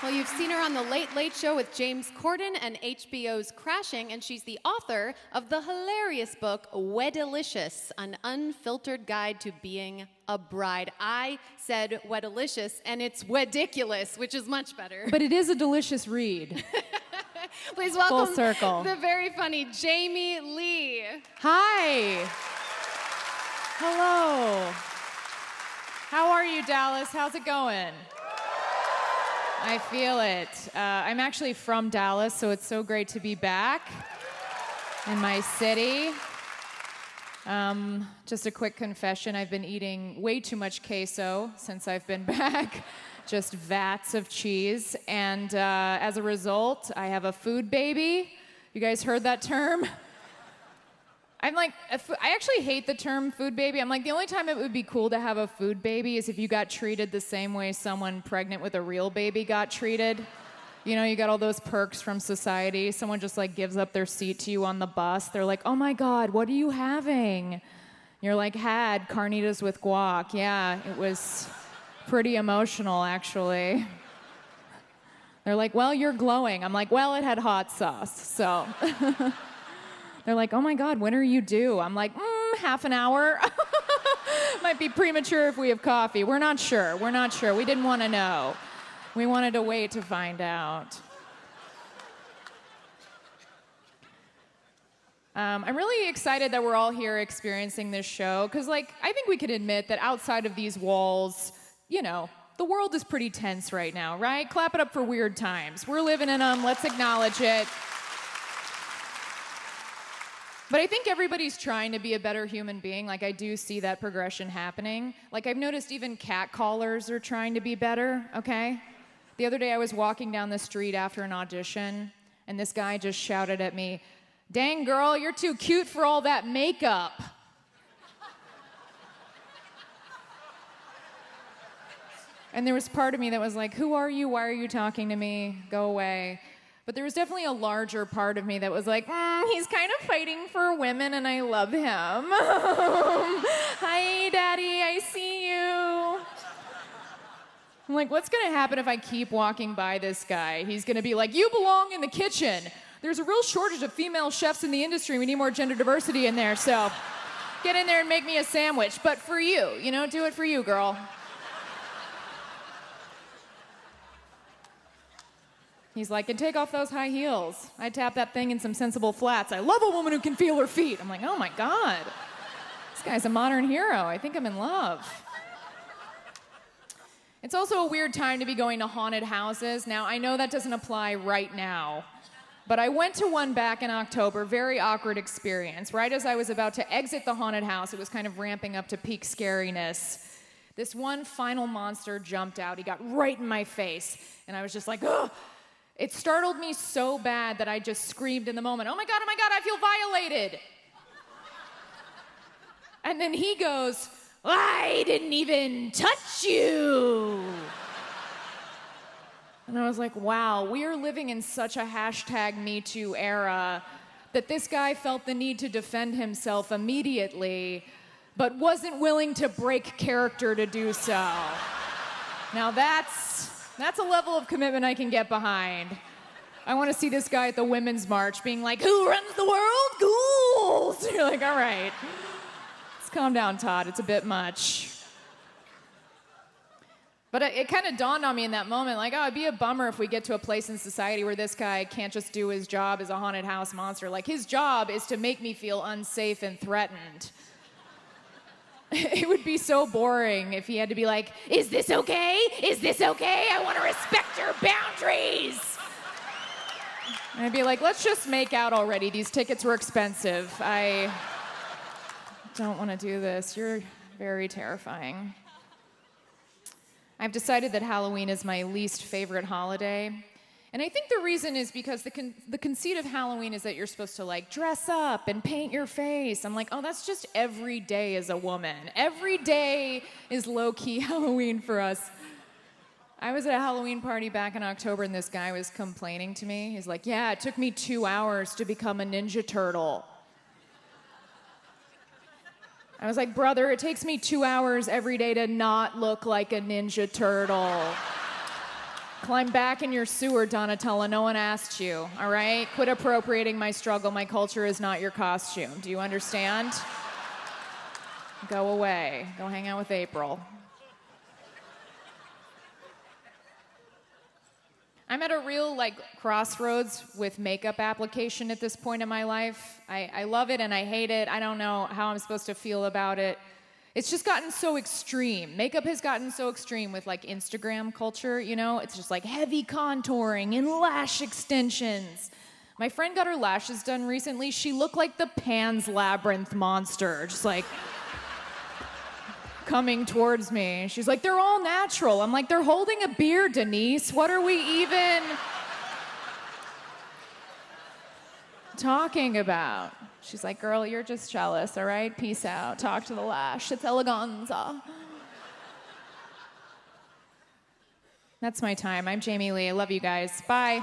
Well, you've seen her on The Late Late Show with James Corden and HBO's Crashing, and she's the author of the hilarious book, Wedilicious, an unfiltered guide to being a bride. I said Wedilicious, and it's Wediculous, which is much better. But it is a delicious read. Please welcome Full circle. the very funny Jamie Lee. Hi. Hello. How are you, Dallas? How's it going? I feel it. I'm actually from Dallas, so it's so great to be back in my city. Just a quick confession, I've been eating way too much queso since I've been back. Just vats of cheese. And as a result, I have a food baby. You guys heard that term? I'm like, I actually hate the term food baby. I'm like, the only time it would be cool to have a food baby is if you got treated the same way someone pregnant with a real baby got treated. You know, you got all those perks from society. Someone just like gives up their seat to you on the bus. They're like, oh my God, what are you having? You're like, had carnitas with guac. Yeah, it was pretty emotional, actually. They're like, well, you're glowing. I'm like, well, it had hot sauce, so. They're like, oh my God, when are you due? I'm like, half an hour. Might be premature if we have coffee. We're not sure. We didn't want to know. We wanted to wait to find out. I'm really excited that we're all here experiencing this show, because like, I think we can admit that outside of these walls, you know, the world is pretty tense right now, right? Clap it up for weird times. We're living in them. Let's acknowledge it. But I think everybody's trying to be a better human being. Like, I do see that progression happening. Like, I've noticed even catcallers are trying to be better, okay? The other day I was walking down the street after an audition, and this guy just shouted at me, dang girl, you're too cute for all that makeup. And there was part of me that was like, who are you? Why are you talking to me? Go away. But there was definitely a larger part of me that was like, he's kind of fighting for women and I love him. Hi, Daddy, I see you. I'm like, what's gonna happen if I keep walking by this guy? He's gonna be like, you belong in the kitchen. There's a real shortage of female chefs in the industry. We need more gender diversity in there, so get in there and make me a sandwich. But for you, you know, do it for you, girl. He's like, and take off those high heels. I tap that thing in some sensible flats. I love a woman who can feel her feet. I'm like, oh my God. This guy's a modern hero. I think I'm in love. It's also a weird time to be going to haunted houses. Now, I know that doesn't apply right now, but I went to one back in October, very awkward experience. Right as I was about to exit the haunted house, it was kind of ramping up to peak scariness. This one final monster jumped out. He got right in my face, and I was just like, ugh. It startled me so bad that I just screamed in the moment, oh my God, I feel violated. And then he goes, I didn't even touch you. And I was like, wow, we are living in such a #MeToo era that this guy felt the need to defend himself immediately, but wasn't willing to break character to do so. Now that's a level of commitment I can get behind. I want to see this guy at the Women's March being like, who runs the world? Ghouls! You're like, all right. Let's calm down, Todd. It's a bit much. But it kind of dawned on me in that moment, like, oh, it'd be a bummer if we get to a place in society where this guy can't just do his job as a haunted house monster. Like, his job is to make me feel unsafe and threatened. It would be so boring if he had to be like, is this okay? Is this okay? I want to respect your boundaries. And I'd be like, let's just make out already. These tickets were expensive. I don't want to do this. You're very terrifying. I've decided that Halloween is my least favorite holiday. And I think the reason is because the conceit of Halloween is that you're supposed to like dress up and paint your face. I'm like, oh, that's just every day as a woman. Every day is low-key Halloween for us. I was at a Halloween party back in October and this guy was complaining to me. He's like, yeah, it took me 2 hours to become a Ninja Turtle. I was like, brother, it takes me 2 hours every day to not look like a Ninja Turtle. Climb back in your sewer, Donatella. No one asked you, all right? Quit appropriating my struggle. My culture is not your costume. Do you understand? Go away. Go hang out with April. I'm at a real crossroads with makeup application at this point in my life. I love it and I hate it. I don't know how I'm supposed to feel about it. It's just gotten so extreme. Makeup has gotten so extreme with Instagram culture, you know? It's just heavy contouring and lash extensions. My friend got her lashes done recently. She looked like the Pan's Labyrinth monster, just coming towards me. She's like, they're all natural. I'm like, they're holding a beer, Denise. What are we even talking about? She's like, girl, you're just jealous, all right? Peace out. Talk to the lash. It's eleganza. That's my time. I'm Jamie Lee. I love you guys. Bye.